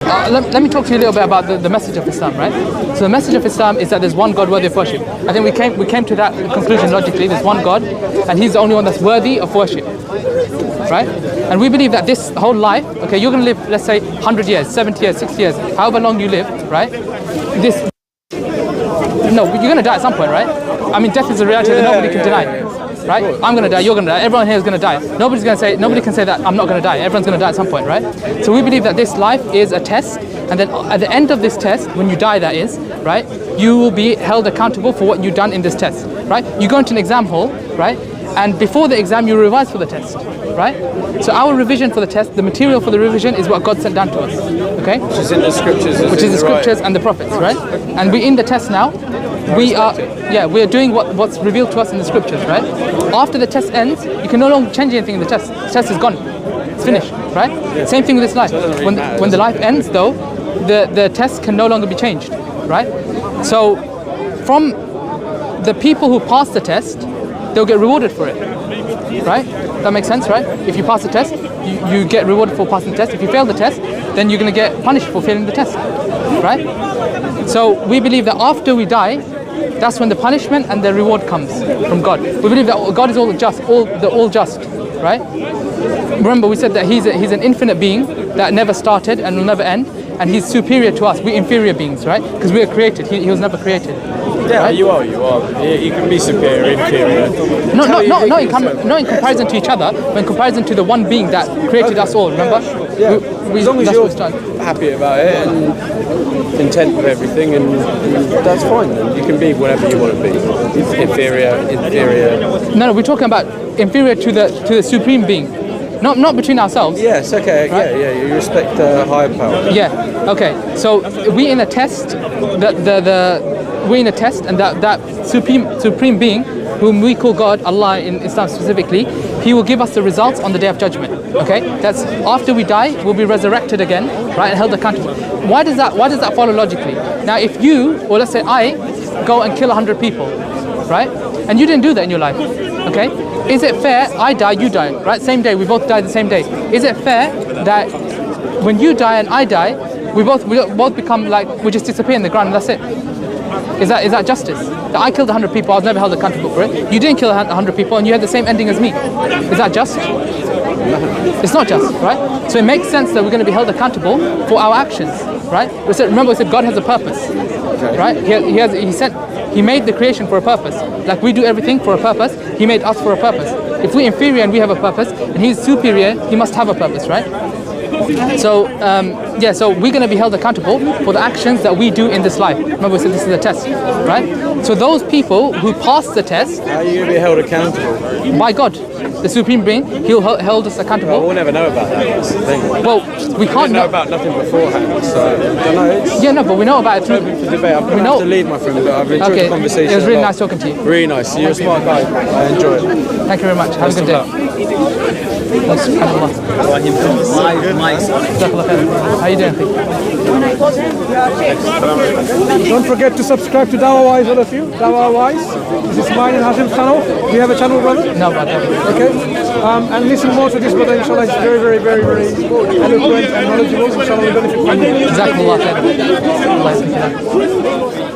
let me talk to you a little bit about the message of Islam, right? So the message of Islam is that there's one God worthy of worship. I think we came to that conclusion logically. There's one God, and He's the only one that's worthy of worship, right? And we believe that this whole life, okay, you're going to live, let's say, 100 years, 70 years, 60 years, however long you live, right? No, you're going to die at some point, right? I mean, death is a reality that nobody can deny. Right? I'm going to die, you're going to die, everyone here is going to die. Nobody can say that I'm not going to die. Everyone's going to die at some point, right? So we believe that this life is a test, and then at the end of this test, when you die that is, right, you will be held accountable for what you've done in this test, right? You go into an exam hall, right, and before the exam you revise for the test, right? So our revision for the test, the material for the revision is what God sent down to us, okay? Which is in the scriptures. Which is the scriptures and the prophets, right? And we're in the test now. We're doing what's revealed to us in the scriptures, right? After the test ends, you can no longer change anything in the test. The test is gone. It's finished, right? Yeah. Same thing with this life. When the life ends, though, the test can no longer be changed, right? So, from the people who pass the test, they'll get rewarded for it, right? That makes sense, right? If you pass the test, you get rewarded for passing the test. If you fail the test, then you're going to get punished for failing the test, right? So we believe that after we die, that's when the punishment and the reward comes from God. We believe that God is all just, all just, right? Remember, we said that He's an infinite being that never started and will never end, and He's superior to us. We're inferior beings, right? Because we are created. He was never created. Yeah, right? You are. You can be superior, inferior. Not in comparison to each other, but in comparison to the one being that created us all. Remember? Yeah. As long as you're happy about it and content with everything, and that's fine. Then you can be whatever you want to be. Inferior. No, we're talking about inferior to the supreme being. Not between ourselves. Yes, okay, right? Yeah, you respect the higher power. Yeah, okay. So we're in a test. We're in a test, and that supreme being, whom we call God, Allah in Islam specifically, He will give us the results on the Day of Judgment. Okay, that's after we die, we'll be resurrected again, right, and held accountable. Why does that follow logically? Now, if you, or let's say I, go and kill 100 people, right, and you didn't do that in your life, okay? Is it fair, I die, you die, right? Same day, we both die the same day. Is it fair that when you die and I die, we both become like, we just disappear in the ground and that's it? Is that justice? That I killed 100 people, I was never held accountable for it. You didn't kill 100 people and you had the same ending as me. Is that just? It's not just, right? So it makes sense that we're going to be held accountable for our actions, right? Remember we said God has a purpose, right? He made the creation for a purpose. Like we do everything for a purpose, He made us for a purpose. If we're inferior and we have a purpose, and He's superior, He must have a purpose, right? So, so we're going to be held accountable for the actions that we do in this life. Remember we said this is a test, right? So those people who pass the test... How are you going to be held accountable? By God. The supreme being, He'll hold us accountable. Well, we'll never know about that. That's the thing. Well, we can't know about nothing beforehand, so I don't know. Yeah, no, but we know about it through for debate. I'm going to have to leave, my friend, but I've enjoyed the conversation. It was really nice talking to you. Really nice. You're a smart guy. I enjoy it. Thank you very much. Have a good day. How are you doing? Don't forget to subscribe to Dawah Wise, all of you. Dawah Wise. This is mine and Hashim's channel. Do you have a channel, brother? No, brother. Okay. And listen more to this brother, inshallah. It's very, very, very, very eloquent and knowledgeable. Inshallah, we benefit from it. Jazakumullah khair.